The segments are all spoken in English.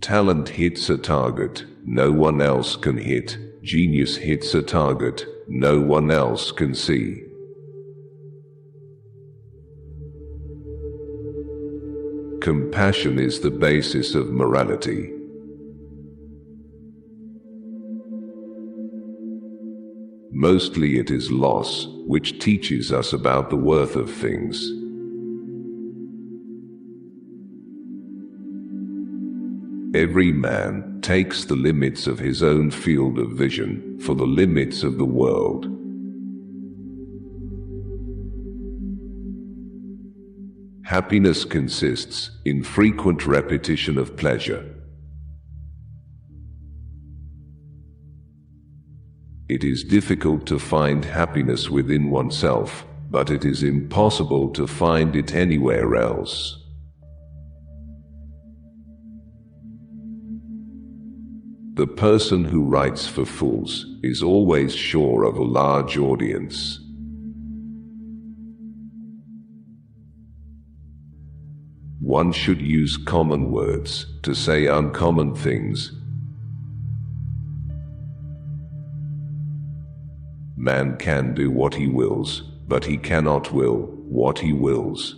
Talent hits a target no one else can hit. Genius hits a target no one else can see. Compassion is the basis of morality. Mostly it is loss which teaches us about the worth of things. Every man takes the limits of his own field of vision for the limits of the world. Happiness consists in frequent repetition of pleasure. It is difficult to find happiness within oneself, but it is impossible to find it anywhere else. The person who writes for fools is always sure of a large audience. One should use common words to say uncommon things. Man can do what he wills, but he cannot will what he wills.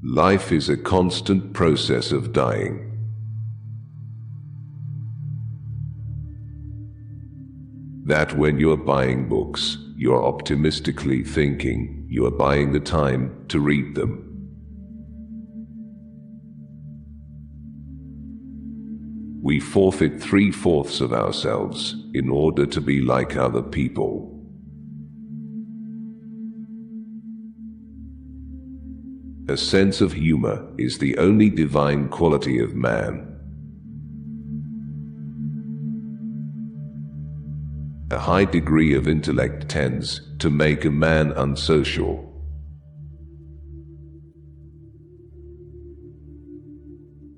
Life is a constant process of dying. That when you're buying books, you're optimistically thinking you are buying the time to read them. We forfeit 3/4 of ourselves in order to be like other people. A sense of humor is the only divine quality of man. A high degree of intellect tends to make a man unsocial.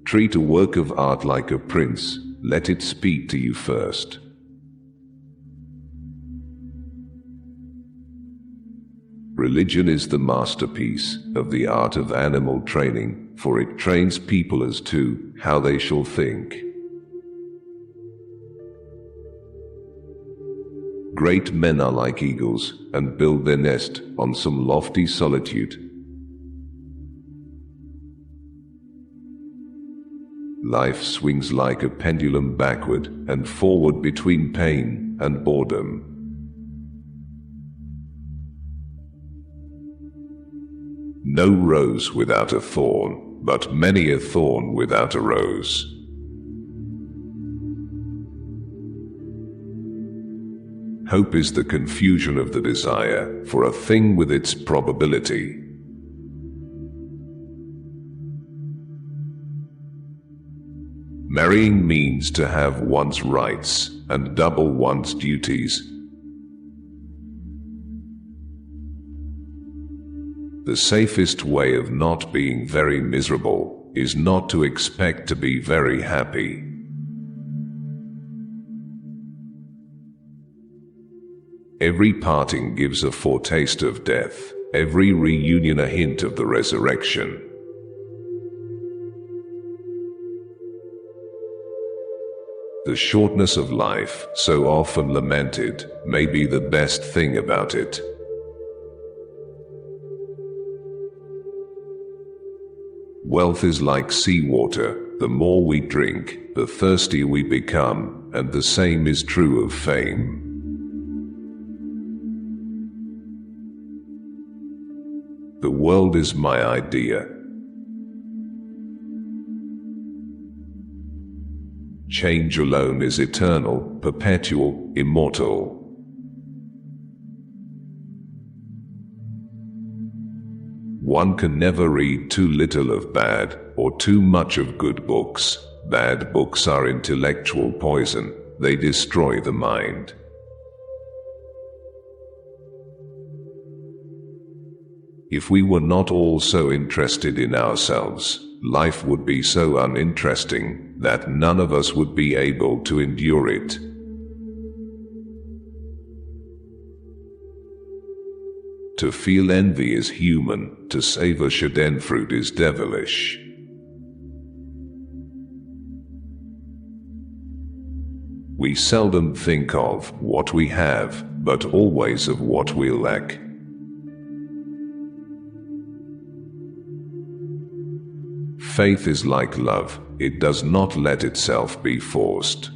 Treat a work of art like a prince, let it speak to you first. Religion is the masterpiece of the art of animal training, for it trains people as to how they shall think. Great men are like eagles and build their nest on some lofty solitude. Life swings like a pendulum backward and forward between pain and boredom. No rose without a thorn, but many a thorn without a rose. Hope is the confusion of the desire for a thing with its probability. Marrying means to have one's rights and double one's duties. The safest way of not being very miserable is not to expect to be very happy. Every parting gives a foretaste of death, every reunion a hint of the resurrection. The shortness of life, so often lamented, may be the best thing about it. Wealth is like seawater. The more we drink, the thirstier we become, and the same is true of fame. The world is my idea. Change alone is eternal, perpetual, immortal. One can never read too little of bad or too much of good books. Bad books are intellectual poison. They destroy the mind. If we were not all so interested in ourselves, life would be so uninteresting that none of us would be able to endure it. To feel envy is human, to savor schadenfreude is devilish. We seldom think of what we have, but always of what we lack. Faith is like love, it does not let itself be forced.